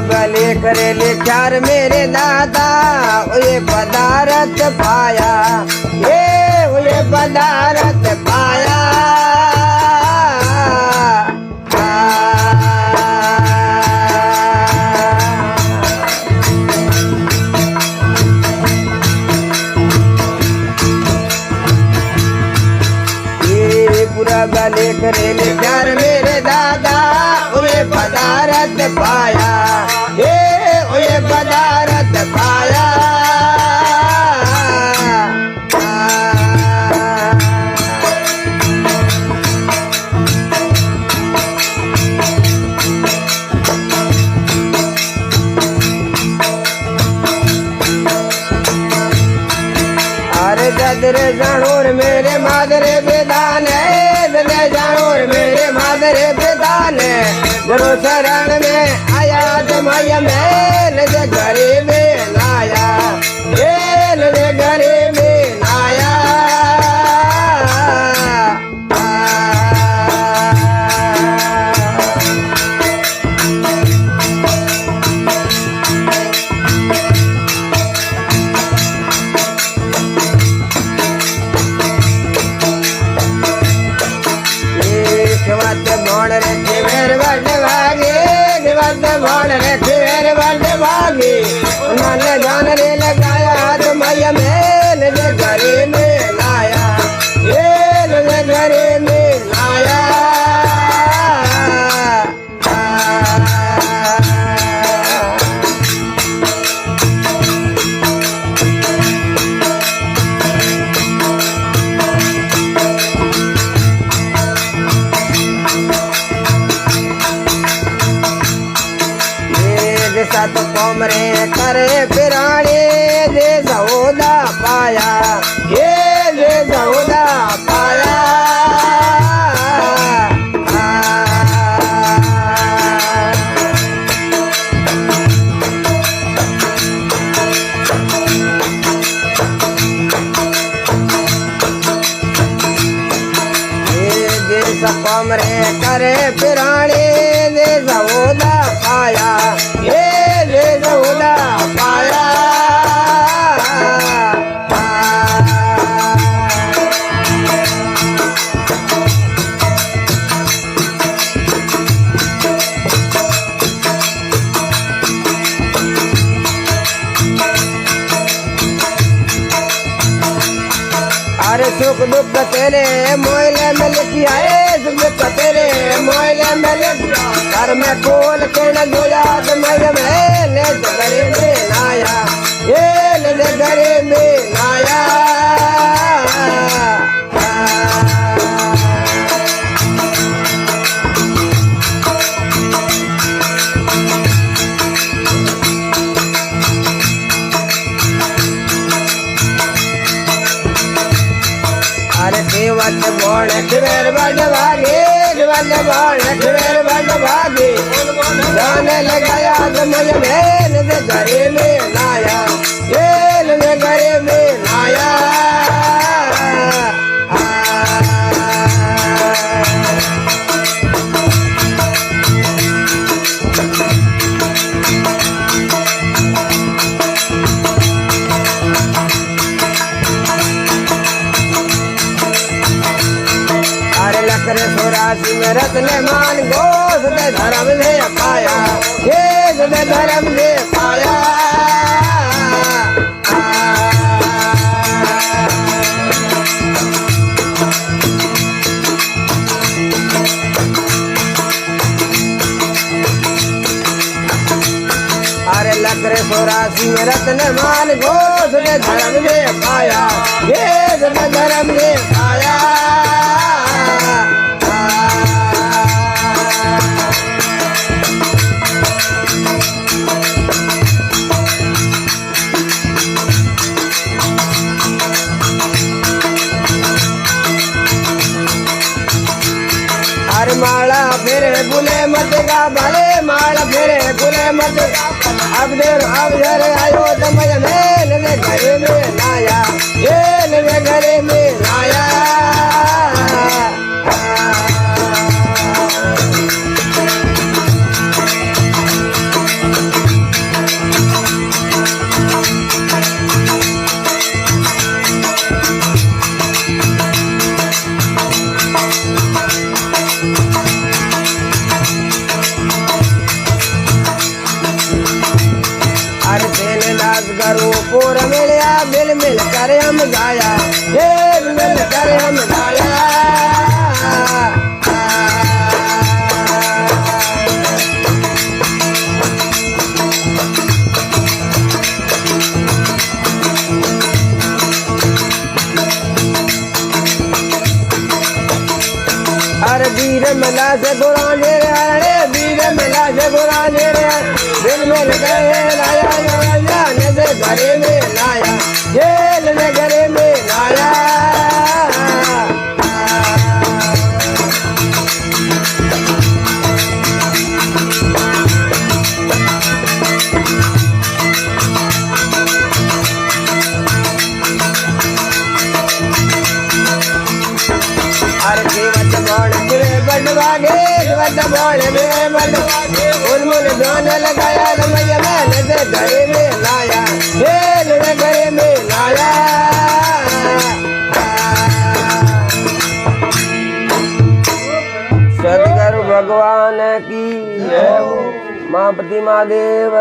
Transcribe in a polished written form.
भले करेले चार मेरे दादा ये पदारथ पाया ये पदारथ पाया पूरा भले करेले चार मेरे दादा ये पदारथ पाया ये पदारथ पाया अरे जदरे जानोर मेरे मादरे बेदान है जदरे जानोर मेरे मादरे बेदान है जरो शरण में आया तो मैया में नजे घरे में लाया नजे घरे में लाया भोण रखे मेरे बड़ भागे भोण रखे मेरे बड़ भागे मन जान रे लगाया तो मैया मेल घरे में लाया घरे में लाया सत कोमरे करे पिराणे दे सौदा पाया दे सौदा पाया दे कोमरे करे पिराणे दे सौदा पाया दे सौदा पाया अरे सुख दुख तेरे मोइले में लिखिया सुख दुख तेरे मोइले में लिखिया घर में खोल के न जोया तो मैया ले घरे में लाया ले घरे में लाया अरे केवट बोण खिवेर बड़ भागे बोण खिवेर बड़ भागे जाने लगाया तो मुझे मेल दे घरे में लाया ले घरे में लाया लकरे सोरासी में रत्न मान घोष दे धर्म से पाया दे धर्म से पाया अरे लकरे सोरासी में रत्न मान घोष दे धर्म से पाया दे धर्म से पाया माला फेरे बुले मत का भले माला फेरे बुले मत अब जरे आयो तो मैं ले घरे में लाया ले घरे में लाया पूर मिलया मिल मिल कर हम गाया ये मिल कर हम गाया अरे वीर मिला से गुराने रे वीर मिला से गुराने रे दिल में गए लाया लाया नजर घरे में लाया जेल ने घरे में लाया अरे जीवत बोल में बड़वागे जीवत बोल में बड़वागे उन्मुन गाने लगाया रमैया मैंने से घरे में लाया खेल ने घरे में लाया सदगुरु भगवान की जय हो। माँ प्रतिमा देव